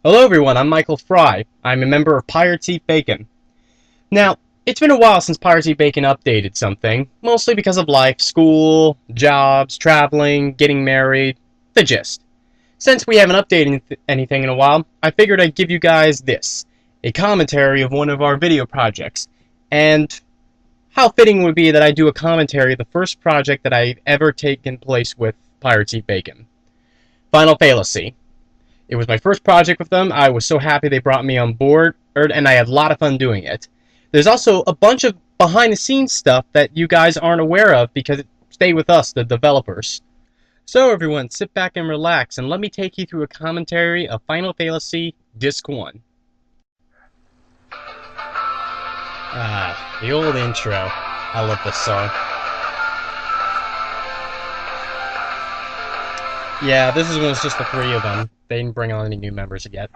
Hello everyone, I'm Michael Fry. I'm a member of Pirates Eat Bacon. Now, it's been a while since Pirates Eat Bacon updated something, mostly because of life, school, jobs, traveling, getting married, the gist. Since we haven't updated anything in a while, I figured I'd give you guys this, a commentary of one of our video projects, and how fitting would be that I do a commentary of the first project that I've ever taken place with Pirates Eat Bacon. Final Failasy. It was my first project with them. I was so happy they brought me on board, and I had a lot of fun doing it. There's also a bunch of behind-the-scenes stuff that you guys aren't aware of because it stayed with us, the developers. So everyone, sit back and relax, and let me take you through a commentary of Final Fantasy Disc 1. The old intro. I love this song. Yeah, this is when it's just the three of them. They didn't bring on any new members yet.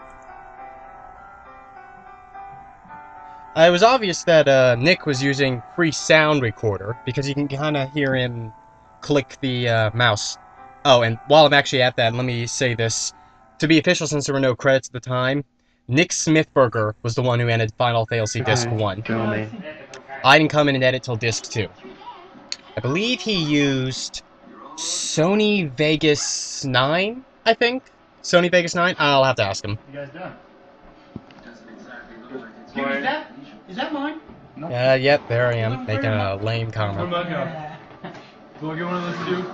It was obvious that Nick was using free sound recorder because you can kind of hear him click the mouse. Oh, and while I'm actually at that, let me say this. To be official, since there were no credits at the time, Nick Smithberger was the one who edited Final Fantasy Disc 1. I didn't come in and edit till Disc 2. I believe he used Sony Vegas 9, I think? Sony Vegas 9? I'll have to ask him. You guys done? Is that mine? No. Yep, there I am, making a lame comment. What about do I get one of those to do?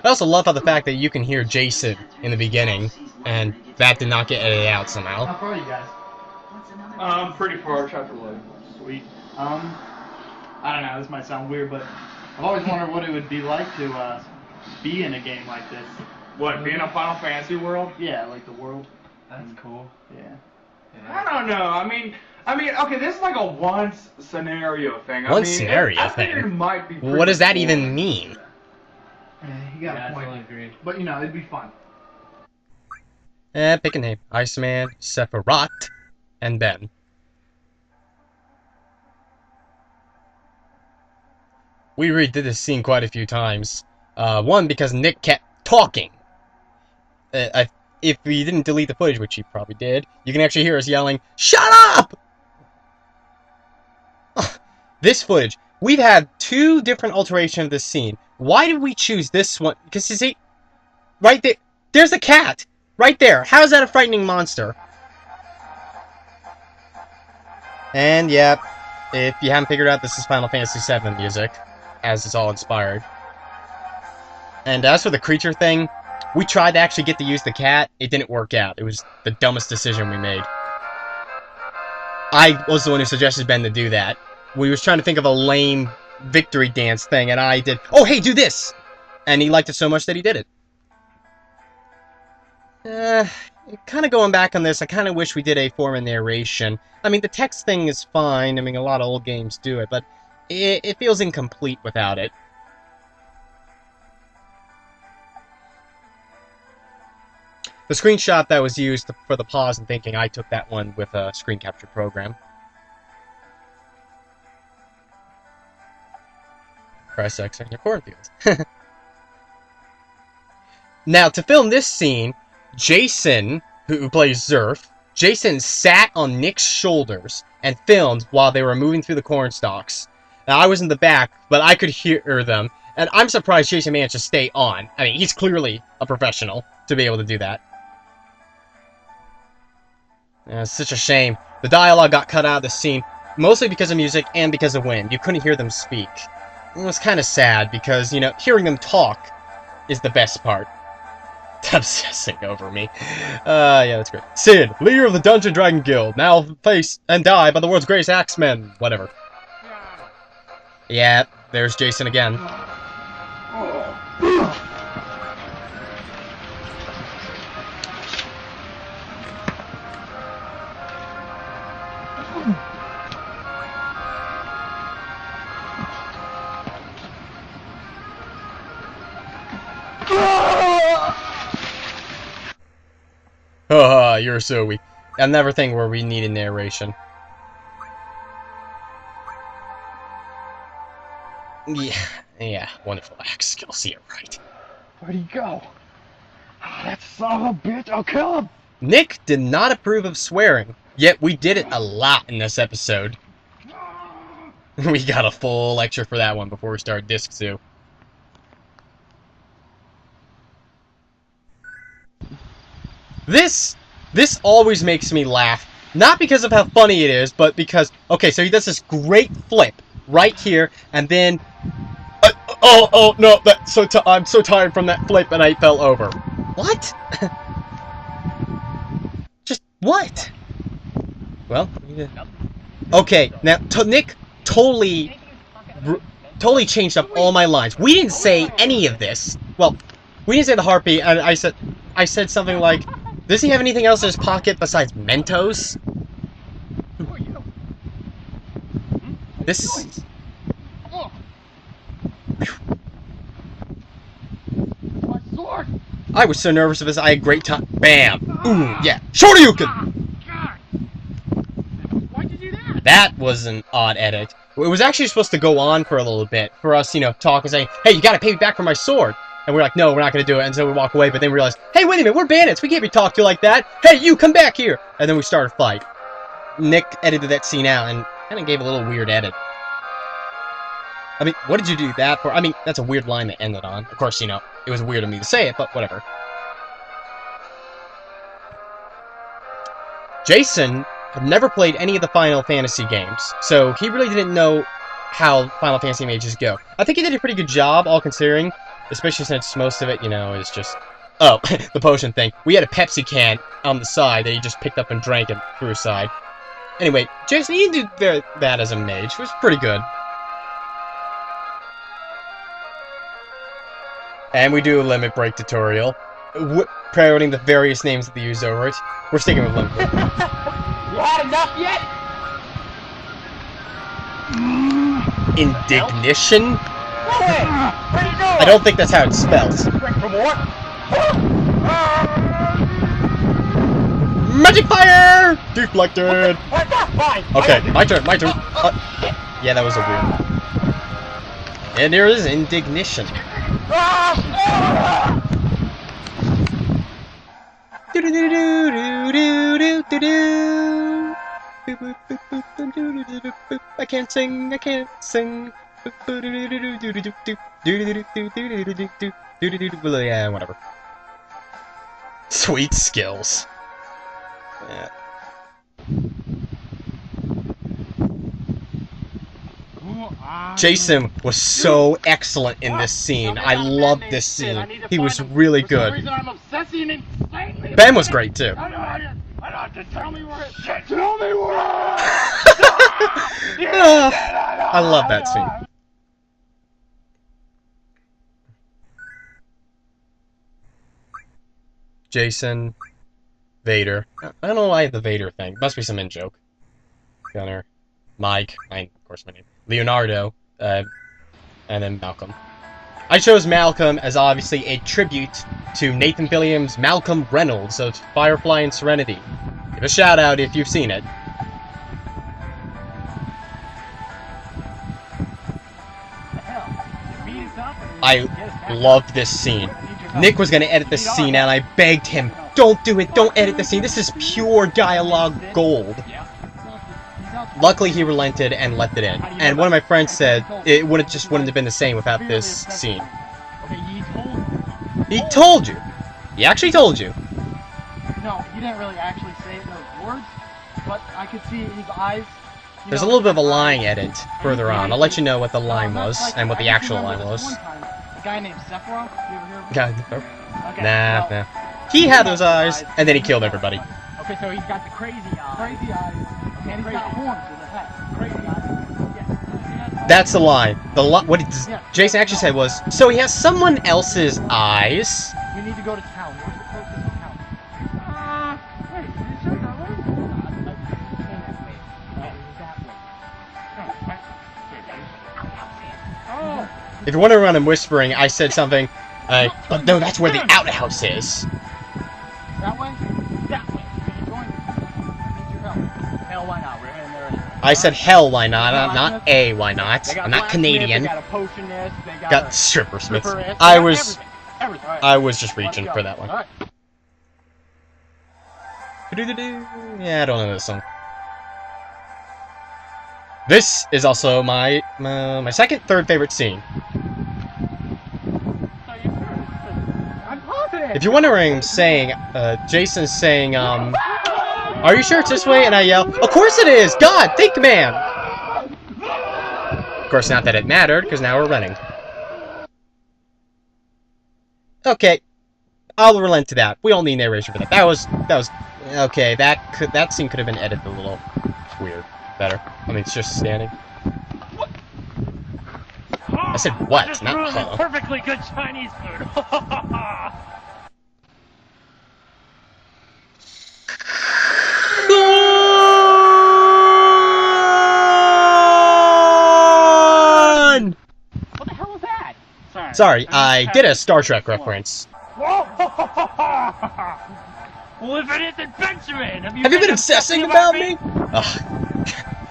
I also love how the fact that you can hear Jason in the beginning, and that did not get edited out somehow. How far are you guys? Pretty far, chapter 11. Sweet. I don't know, this might sound weird, but I've always wondered what it would be like to be in a game like this. What, be in a Final Fantasy world? Yeah, like the world. That's cool. Yeah. I don't know. I mean, okay, this is like a once scenario thing. One scenario I thing? think it might be What does that cool. even mean? Yeah, you got a point. Agree. But, you know, it'd be fun. Pick a name. Iceman, Sephiroth, and Ben. We redid this scene quite a few times. One, because Nick kept talking. If we didn't delete the footage, which he probably did, you can actually hear us yelling, "Shut up!" This footage, we've had two different alterations of this scene. Why did we choose this one? Because you see, right there, there's a cat! Right there! How is that a frightening monster? And yeah, if you haven't figured out, this is Final Fantasy VII music, as it's all inspired. And as for the creature thing, we tried to actually get to use the cat. It didn't work out. It was the dumbest decision we made. I was the one who suggested Ben to do that. We was trying to think of a lame victory dance thing, and I did, "Oh, hey, do this!" And he liked it so much that he did it. Kind of going back on this, I kind of wish we did a form of narration. I mean, the text thing is fine. I mean, a lot of old games do it, but it feels incomplete without it. The screenshot that was used for the pause and thinking, I took that one with a screen capture program. Press X on your cornfields. Now, to film this scene, Jason, who plays Zerf, Jason sat on Nick's shoulders and filmed while they were moving through the corn stalks. Now, I was in the back, but I could hear them, and I'm surprised Jason managed to stay on. I mean, he's clearly a professional to be able to do that. It's such a shame. The dialogue got cut out of the scene, mostly because of music and because of wind. You couldn't hear them speak. It was kind of sad because, you know, hearing them talk is the best part. Obsessing over me. Yeah, that's great. Sid, leader of the Dungeon Dragon Guild, now face and die by the world's greatest axemen. Whatever. Yeah, there's Jason again. Haha, you're so weak. Another thing where we needed narration. Yeah, wonderful axe skills. Yeah, right. Where'd he go? That son of a bitch! I'll kill him! Nick did not approve of swearing, yet we did it a lot in this episode. We got a full lecture for that one before we start Disc 2. This always makes me laugh. Not because of how funny it is, but because... Okay, so he does this great flip right here, and then... oh, no, I'm so tired from that flip, and I fell over. What? Just, what? Well, yeah. Okay, now, Nick totally changed up all my lines. We didn't say any of this. Well, we didn't say the heartbeat, and I said something like, does he have anything else in his pocket besides Mentos? This is... I was so nervous of this, I had great time. Bam! Ooh, yeah. Shoryuken! Why'd you do that? That was an odd edit. It was actually supposed to go on for a little bit, for us, talking, saying, hey, you gotta pay me back for my sword. And we're like, no, we're not gonna do it, and so we walk away, but then we realized, hey, wait a minute, we're bandits, we can't be talked to like that. Hey, you, come back here! And then we started a fight. Nick edited that scene out, and kind of gave a little weird edit. I mean, what did you do that for? I mean, that's a weird line to end it on. Of course, it was weird of me to say it, but whatever. Jason had never played any of the Final Fantasy games, so he really didn't know how Final Fantasy mages go. I think he did a pretty good job, all considering, especially since most of it, is just... Oh, the potion thing. We had a Pepsi can on the side that he just picked up and drank and threw aside. Anyway, Jason, he did that as a mage. It was pretty good. And we do a limit break tutorial, parroting the various names that they use over it. We're sticking with limit break. You had enough yet? Indignation? No way! Where you going? I don't think that's how it's spelled. Ready for more? Magic fire! Deflected! What the? Fine! Okay, my turn. Yeah, that was a weird one. And there is indignation. I can't sing, I can't sing. Yeah, whatever. Sweet skills. Yeah. Jason was so excellent in this scene. I loved this scene. He was really good. Ben was great too. Tell me where it is. Tell me where I love that scene. Jason, Vader. I don't know why I have the Vader thing. Must be some in-joke. Gunner, Mike, of course my name, Leonardo, and then Malcolm. I chose Malcolm as obviously a tribute to Nathan Fillion's Malcolm Reynolds of Firefly and Serenity. Give a shout out if you've seen it. I loved this scene. Nick was going to edit this scene out, and I begged him, don't do it, don't edit the scene, this is pure dialogue gold. Luckily, he relented and left it in. And one of my friends said it just wouldn't have been the same without this scene. He told you. He actually told you. No, he didn't really actually say it in those words, but I could see his eyes. There's a little bit of a lying edit further on. I'll let you know what the line was and what the actual line was. A guy named Sephiroth. You ever hear of him? Okay, nah. He had those eyes, and then he killed everybody. Okay, so he's got the crazy eyes. Crazy eyes. And he's got horns in his head. Crazy eyes. Yes. That's the line. What Jason actually said was, so he has someone else's eyes. We need to go to town. Where's the closest town? Wait, did it show that way? If you're wondering when I'm whispering, I said something, but no, that's where the outhouse is. That way? That way. Can you join me? I need your help. Hell, why not? We're in there anyway. I said hell, why not? Not A, why not? I'm not Canadian. They got a potionist. They got stripper smiths. Everything. I was just reaching for that one. All right. Yeah, I don't know this song. This is also my second, third favorite scene. I'm positive. If you're wondering, saying, Jason's saying, are you sure it's this way? And I yell, of course it is! God, think, man! Of course, not that it mattered, because now we're running. Okay, I'll relent to that. We don't need narration for that. That was, okay, that scene could have been edited a little weird. Better. I mean, it's just standing. I said what, Just not ruined huh. perfectly good Chinese food. What the hell was that? Sorry, I did a Star Trek reference. Well, if it isn't Benjamin, have you been obsessing about me? Ugh.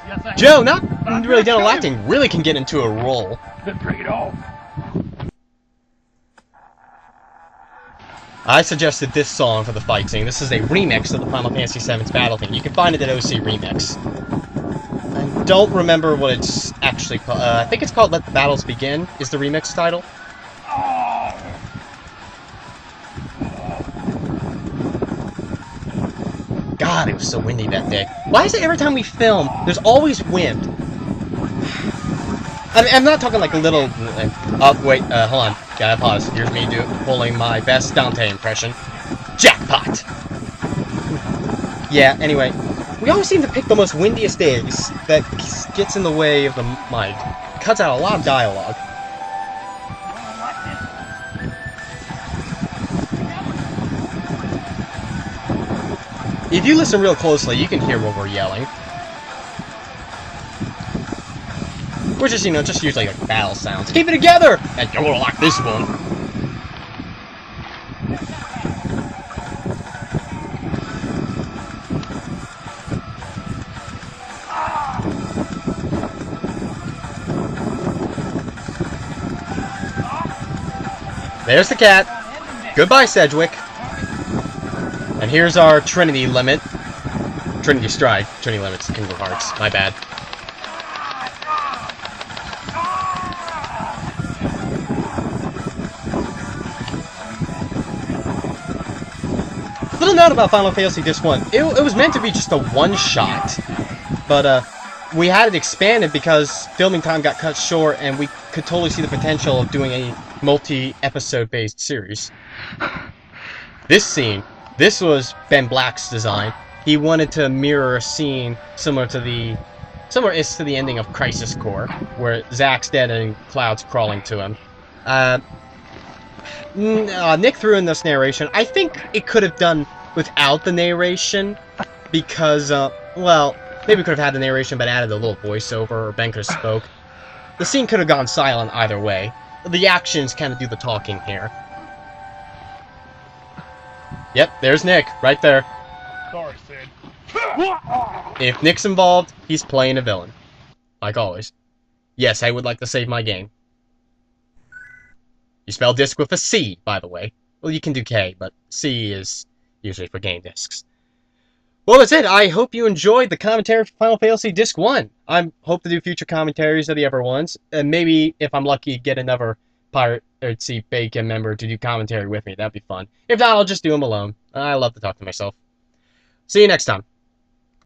Yes, I Joe, not really dental acting, really can get into a role. Then bring it on. I suggested this song for the fight scene. This is a remix of the Final Fantasy VII's battle theme. You can find it at OC Remix. I don't remember what it's actually called. I think it's called Let the Battles Begin, is the remix title. God, it was so windy that day. Why is it every time we film, there's always wind? I'm not talking like a little... Oh, wait, hold on. Gotta pause. Here's me pulling my best Dante impression. Jackpot! Yeah, anyway. We always seem to pick the most windiest days that gets in the way of the mic. Cuts out a lot of dialogue. If you listen real closely, you can hear what we're yelling. We're just, just use like battle sounds. Keep it together! And you're gonna like this one. There's the cat. Goodbye, Sedgwick. And here's our Trinity limit. Trinity Stride. Trinity limits, Kingdom Hearts. My bad. Little note about Final Fantasy Disc 1. It was meant to be just a one-shot. But, we had it expanded because filming time got cut short and we could totally see the potential of doing a multi-episode based series. This scene, this was Ben Black's design. He wanted to mirror a scene similar to the ending of Crisis Core, where Zack's dead and Cloud's crawling to him. Nick threw in this narration. I think it could have done without the narration, because, well, maybe we could have had the narration but added a little voiceover, or Ben could have spoke. The scene could have gone silent either way. The actions kind of do the talking here. Yep, there's Nick, right there. Sorry, Sid. If Nick's involved, he's playing a villain. Like always. Yes, I would like to save my game. You spell disc with a C, by the way. Well, you can do K, but C is usually for game discs. Well, that's it. I hope you enjoyed the commentary for Final Fantasy Disc 1. I hope to do future commentaries of the other ones. And maybe, if I'm lucky, get another Piracy Bacon member to do commentary with me. That'd be fun. If not, I'll just do them alone. I love to talk to myself. See you next time.